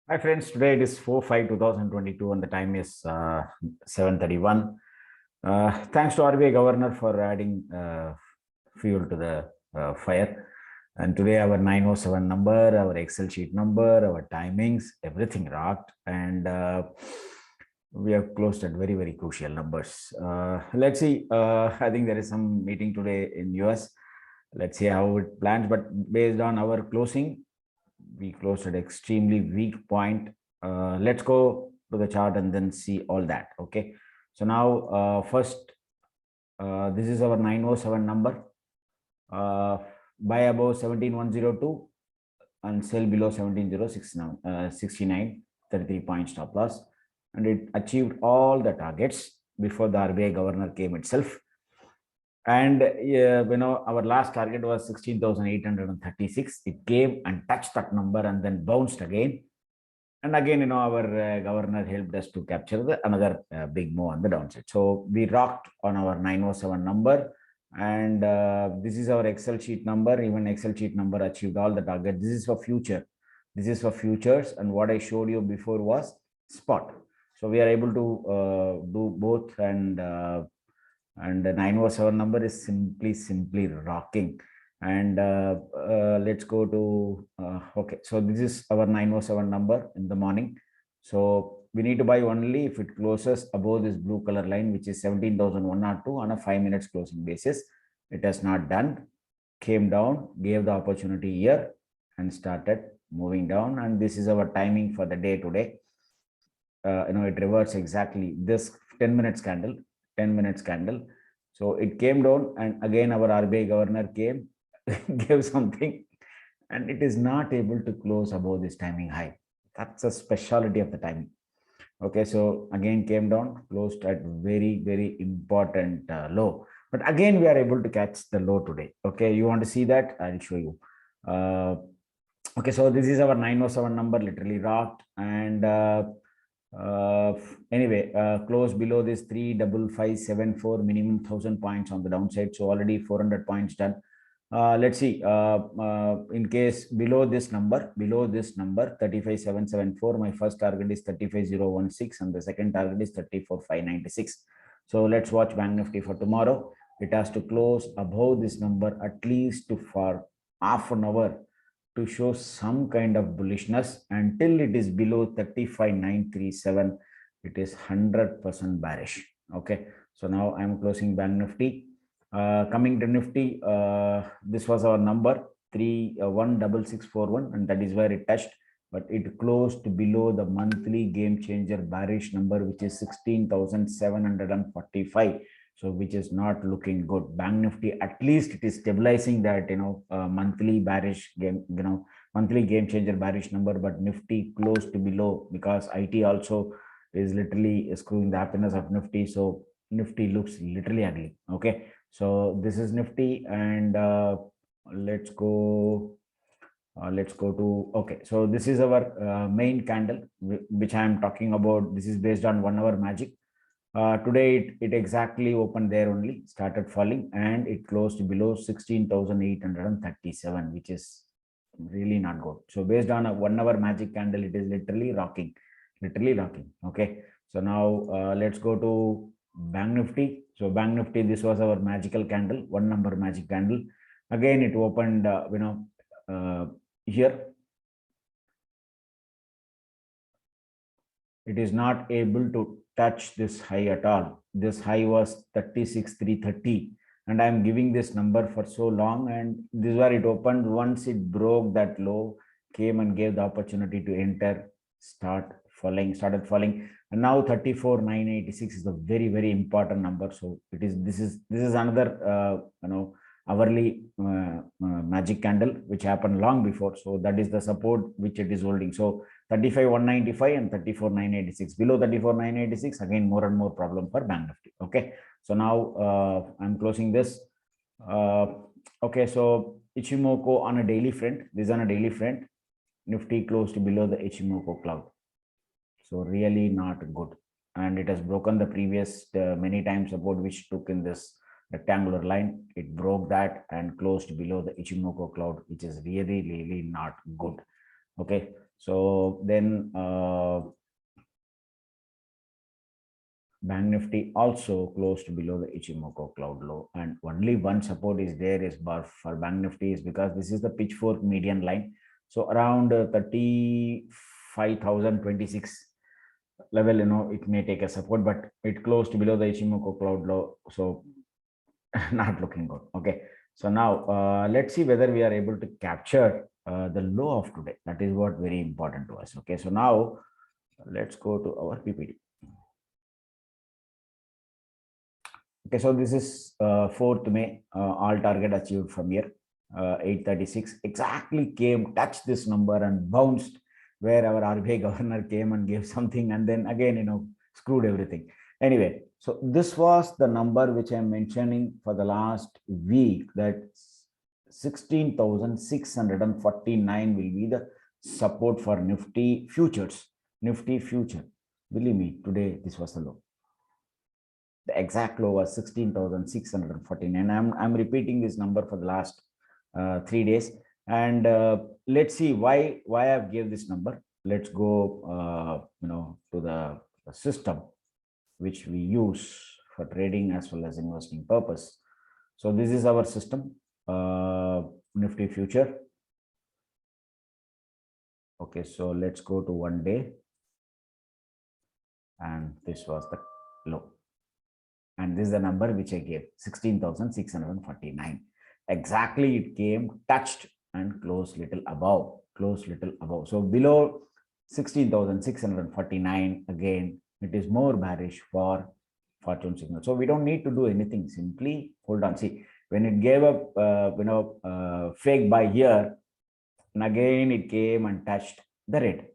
Hi friends, today it is 4/5/2022 and the time is 7:31. Thanks to RBI Governor for adding fuel to the fire. And today our 907 number, our Excel sheet number, our timings, everything rocked. And we have closed at very, very crucial numbers. Let's see. I think there is some meeting today in US. Let's see how it plans. But based on our closing, we closed at extremely weak point. Let's go to the chart and then see all that. Okay. So now, first, this is our 907 number. Buy above 17102 and sell below 17069, 33 point stop loss. And it achieved all the targets before the RBI governor came itself. And our last target was 16,836. It came and touched that number and then bounced again. And again, our governor helped us to capture another big move on the downside. So we rocked on our 907 number. And this is our Excel sheet number. Even Excel sheet number achieved all the targets. This is for future. This is for futures. And what I showed you before was spot. So we are able to do both, and the 907 number is simply rocking. And let's go to okay, so this is our 907 number in the morning. So we need to buy only if it closes above this blue color line, which is 17,102 on a 5 minutes closing basis. It has not done, came down, gave the opportunity here and started moving down. And this is our timing for the day today. It reverts exactly this 10 minutes candle. So it came down, and again our RBI governor came, gave something, and it is not able to close above this timing high. That's a specialty of the timing. Okay, so again came down, closed at very, very important low. But again, we are able to catch the low today. Okay, you want to see that? I'll show you. Okay, so this is our 907 number, literally rocked. And anyway, close below this 35574, minimum 1,000 points on the downside. So already 400 points done. Let's see, in case below this number 35774, my first target is 35016 and the second target is 34596. So let's watch Bank Nifty for tomorrow. It has to close above this number at least for half an hour to show some kind of bullishness. Until it is below 35937, it is 100% bearish. Okay, so now I'm closing Bank Nifty. Coming to Nifty, this was our number 316641, and that is where it touched, but it closed below the monthly game changer bearish number, which is 16,745. So which is not looking good. Bank Nifty, at least it is stabilizing that monthly bearish monthly game changer bearish number, but Nifty closed below because IT also is literally screwing the happiness of Nifty. So Nifty looks literally ugly. Okay, so this is Nifty, and let's go to, okay, so this is our main candle which I am talking about. This is based on 1 hour magic. Today it exactly opened there only, started falling, and it closed below 16,837, which is really not good. So based on a 1 hour magic candle, it is literally rocking. Okay, so now let's go to Bank Nifty. So Bank Nifty, this was our magical candle, 1 number magic candle. Again, it opened here. It is not able to touch this high at all. This high was 36,330, and I'm giving this number for so long, and this is where it opened. Once it broke that low, came and gave the opportunity to enter, started falling, and now 34,986 is a very, very important number. So this is another hourly magic candle which happened long before. So that is the support which it is holding. So 35,195 and 34,986. Below 34,986, again more and more problem for Bank Nifty. Okay, so now I'm closing this. Okay, so Ichimoku on a daily front. This is on a daily front. Nifty closed below the Ichimoku cloud. So really not good, and it has broken the previous many times support which took in this rectangular line. It broke that and closed below the Ichimoku cloud, which is really, really not good. Okay, So then Bank Nifty also closed below the Ichimoku cloud low, and only one support is there is bar for Bank Nifty is because this is the pitchfork median line. So around 35,026 level, it may take a support, but it closed below the Ichimoku cloud low, so not looking good. Okay, so now let's see whether we are able to capture the low of today. That is what very important to us. Okay, so now let's go to our PPT. Okay, so this is 4th May, all target achieved from here, 836, exactly came, touched this number and bounced where our RBI governor came and gave something and then again, screwed everything. Anyway, so this was the number which I'm mentioning for the last week, that 16,649 will be the support for Nifty futures, Nifty future. Believe me, today this was the low. The exact low was 16,649. I'm repeating this number for the last 3 days, and let's see why I've gave this number. Let's go to the system which we use for trading as well as investing purpose. So this is our system, Nifty future. Okay, so let's go to 1 day, and this was the low. And this is the number which I gave, 16,649. Exactly, it came, touched, and closed little above, So below 16,649, again, it is more bearish for fortune signal. So we don't need to do anything. Simply hold on. See, when it gave up, fake buy here, and again it came and touched the red.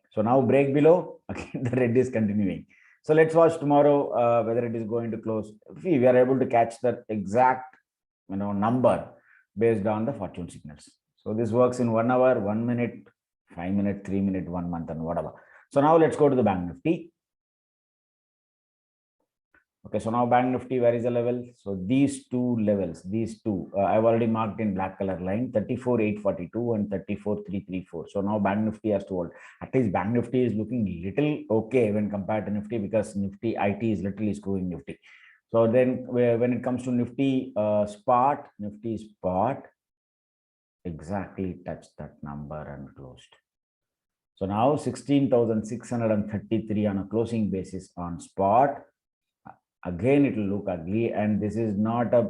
So now break below, again the red is continuing. So let's watch tomorrow whether it is going to close. If we are able to catch the exact number based on the fortune signals. So this works in 1 hour, 1 minute, 5 minutes, 3 minutes, 1 month, and whatever. So now let's go to the Bank Nifty. Okay, so now Bank Nifty, where is the level? So these two levels, I've already marked in black color line, 34,842 and 34,334. So now Bank Nifty has to hold. At least Bank Nifty is looking little okay when compared to Nifty, because Nifty IT is literally screwing Nifty. So then when it comes to Nifty spot exactly touched that number and closed. So now 16,633 on a closing basis on spot. Again, it will look ugly, and this is not a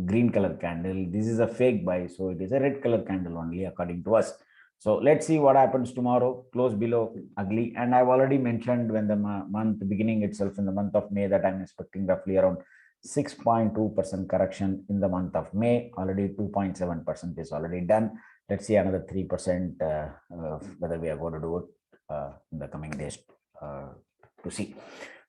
green color candle. This is a fake buy, so it is a red color candle only according to us. So let's see what happens tomorrow. Close below, ugly. And I've already mentioned when the month beginning itself, in the month of May, that I'm expecting roughly around 6.2% correction in the month of May. Already 2.7% is already done. Let's see another 3% whether we are going to do it in the coming days to see.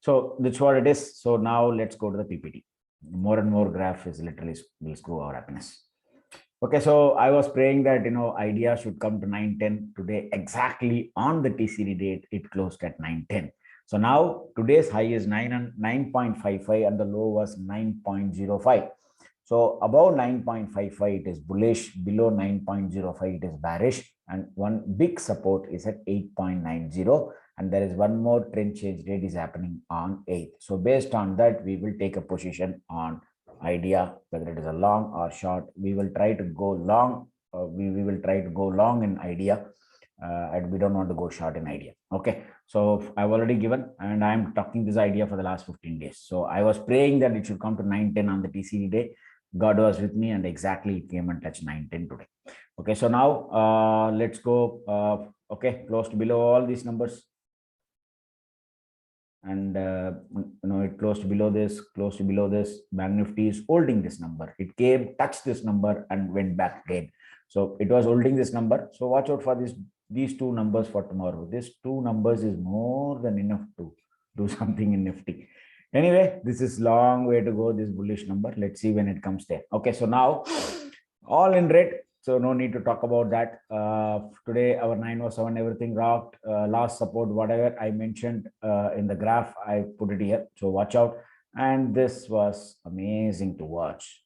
So that's what it is. So now let's go to the PPT. More and more graph is literally will screw our happiness. Okay, so I was praying that idea should come to 910 today. Exactly on the TCD date, it closed at 910. So now today's high is 9.55 and the low was 9.05. So above 9.55 it is bullish, below 9.05 it is bearish, and one big support is at 8.90, and there is one more trend change rate is happening on 8th. So based on that, we will take a position on idea, whether it is a long or short. We will try to go long. We will try to go long in idea, and we don't want to go short in idea. Okay, so I've already given, and I'm talking this idea for the last 15 days. So I was praying that it should come to 910 on the TCD day. God was with me, and exactly it came and touched 910 today. Okay, so now let's go. Okay, closed below all these numbers, and it closed below this, Bank Nifty is holding this number. It came, touched this number, and went back again. So it was holding this number. So watch out for these two numbers for tomorrow. These two numbers is more than enough to do something in Nifty. Anyway, this is long way to go, this bullish number. Let's see when it comes there. Okay, so now all in red. So no need to talk about that. Today, our 907, everything rocked. Last support, whatever I mentioned in the graph, I put it here. So watch out. And this was amazing to watch.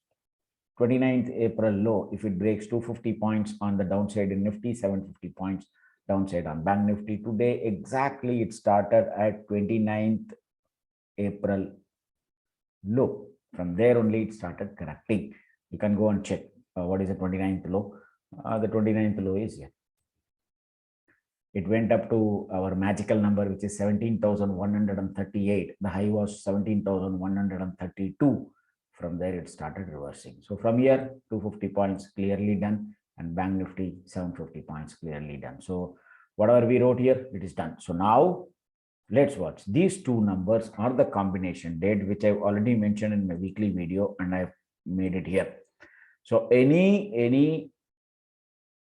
29th April low, if it breaks 250 points on the downside in Nifty, 750 points downside on Bank Nifty. Today, exactly, it started at 29th April low. From there only it started correcting. You can go and check what is the 29th low. The 29th low is here. It went up to our magical number, which is 17,138. The high was 17,132. From there, it started reversing. So from here, 250 points clearly done, and Bank Nifty 750 points clearly done. So whatever we wrote here, it is done. So now let's watch. These two numbers are the combination date, which I've already mentioned in my weekly video, and I've made it here. So any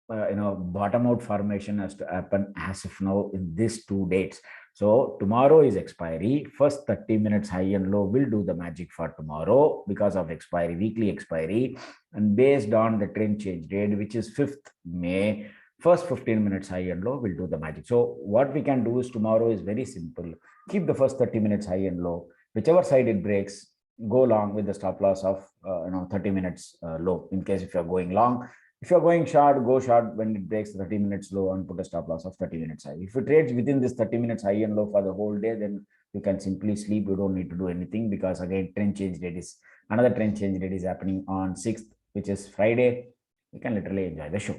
bottom out formation has to happen as of now in these two dates. So tomorrow is expiry. First 30 minutes high and low will do the magic for tomorrow because of expiry, weekly expiry, and based on the trend change date, which is 5th May, first 15 minutes high and low will do the magic. So what we can do is tomorrow is very simple. Keep the first 30 minutes high and low. Whichever side it breaks, go long with the stop loss of 30 minutes low in case if you're going long. If you're going short, go short when it breaks 30 minutes low and put a stop loss of 30 minutes high. If you trade within this 30 minutes high and low for the whole day, then you can simply sleep. You don't need to do anything because again, trend change date is another trend change date is happening on 6th, which is Friday. You can literally enjoy the show.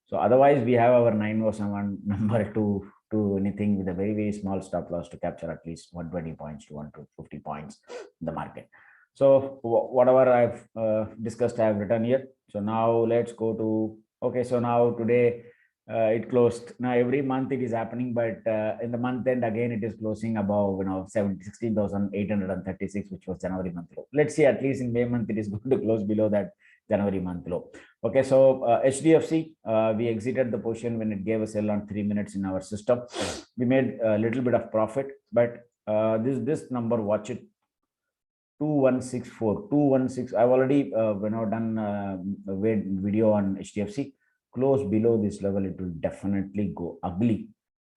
So otherwise, we have our 907 number to anything with a very, very small stop loss to capture at least 120 points to 150 points in the market. So whatever I've discussed, I have written here. So now let's go to, okay, so now today it closed. Now every month it is happening, but in the month end again it is closing above 16,836, which was January month low. Let's see, at least in May month it is going to close below that January month low. Okay, so HDFC, we exited the position when it gave a sell on 3 minutes in our system. We made a little bit of profit, but this number, watch it. 2164 I've already done a video on HDFC. Close below this level, it will definitely go ugly.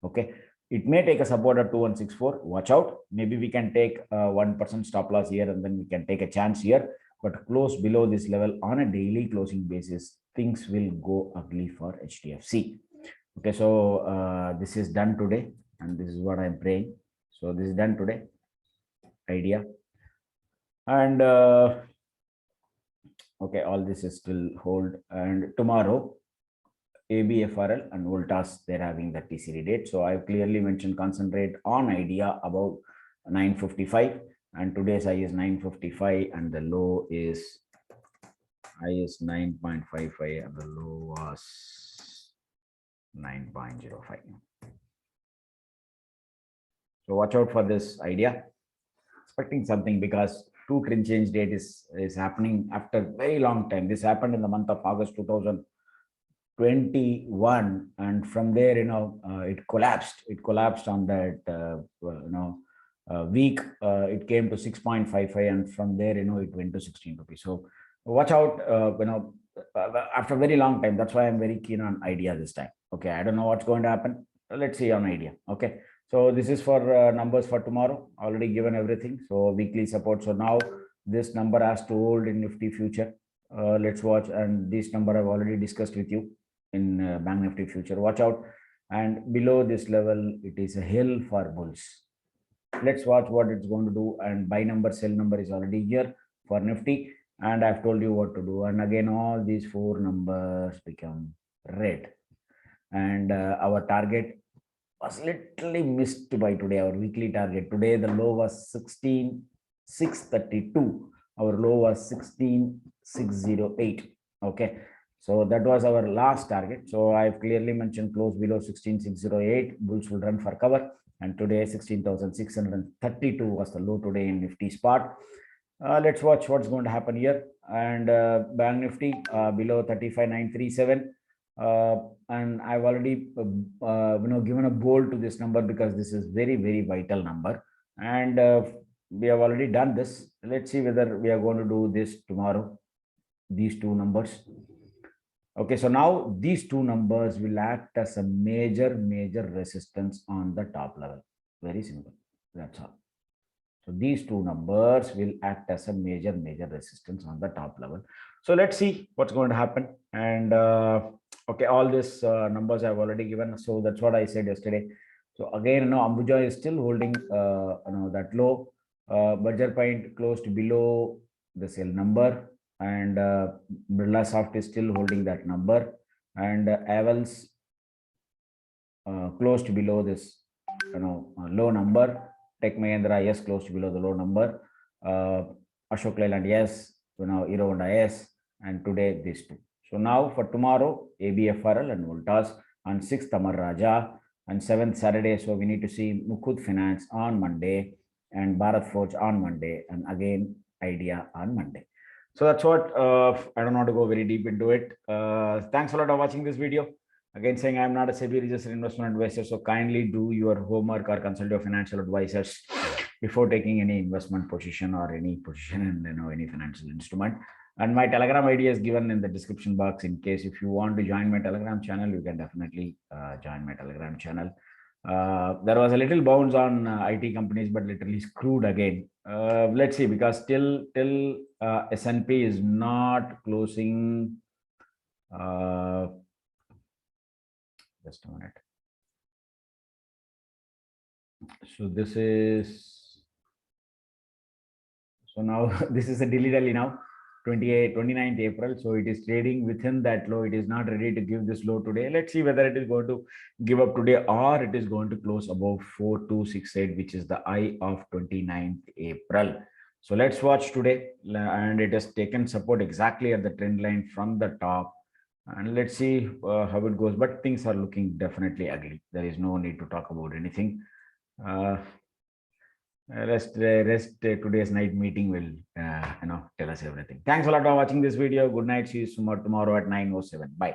Okay, it may take a support at 2164. Watch out. Maybe we can take 1% stop loss here, and then we can take a chance here. But close below this level on a daily closing basis, things will go ugly for HDFC. Okay, so this is done today, and this is what I'm praying. So this is done today. Idea. And okay, all this is still hold. And tomorrow, ABFRL and Voltas, they're having the TCD date. So I've clearly mentioned concentrate on idea about 955, and today's high is 955, and the low is high is 9.55, and the low was 9.05. So watch out for this idea. Expecting something because two trend change date is happening after very long time. This happened in the month of August 2021, and from there it collapsed. It collapsed on that week. It came to 6.55, and from there it went to 16 rupees. So watch out. After a very long time. That's why I'm very keen on idea this time. Okay, I don't know what's going to happen. Let's see on idea. Okay. So this is for numbers for tomorrow. Already given everything. So weekly support. So now this number has to hold in Nifty future. Let's watch. And this number I've already discussed with you in Bank Nifty future. Watch out. And below this level, it is a hill for bulls. Let's watch what it's going to do. And buy number, sell number is already here for Nifty. And I've told you what to do. And again, all these four numbers become red. And our target was literally missed by today. Our weekly target today, the low was 16,632. Our low was 16,608. Okay, so that was our last target. So I've clearly mentioned close below 16,608. Bulls will run for cover, and today 16,632 was the low today in Nifty spot. Let's watch what's going to happen here. And Bank Nifty below 35,937. And I've already given a bold to this number because this is very, very vital number, and we have already done this. Let's see whether we are going to do this tomorrow, these two numbers. Okay, so now these two numbers will act as a major resistance on the top level. Very simple, that's all. So these two numbers will act as a major resistance on the top level. So let's see what's going to happen. And okay, all these numbers I've already given. So that's what I said yesterday. So again, Ambuja is still holding that low. Berger Point closed below the sale number, and Birla Soft is still holding that number, and Avels closed below this low number. Tech Mahindra, yes, closed below the low number. Ashok Leyland, yes, Hero Honda, yes, and today these two. So now for tomorrow, ABFRL and Voltas, on 6th Amar Raja, and 7th Saturday. So we need to see Mukut Finance on Monday and Bharat Forge on Monday, and again Idea on Monday. So that's what I don't want to go very deep into it. Thanks a lot for watching this video. Again, saying I'm not a SEBI registered investment advisor, so kindly do your homework or consult your financial advisors before taking any investment position or any position in any financial instrument. And my Telegram ID is given in the description box. In case if you want to join my Telegram channel, you can definitely join my Telegram channel. There was a little bounce on IT companies, but literally screwed again. Let's see, because till S&P is not closing. Just a minute. So this is, so now this is a dilly-dally now, 29th April. So it is trading within that low. It is not ready to give this low today. Let's see whether it is going to give up today or it is going to close above 4268, which is the high of 29th April. So let's watch today. And it has taken support exactly at the trend line from the top. And let's see how it goes. But things are looking definitely ugly. There is no need to talk about anything. Rest today's night meeting will tell us everything. Thanks a lot for watching this video. Good night. See you tomorrow at 9:07. Bye.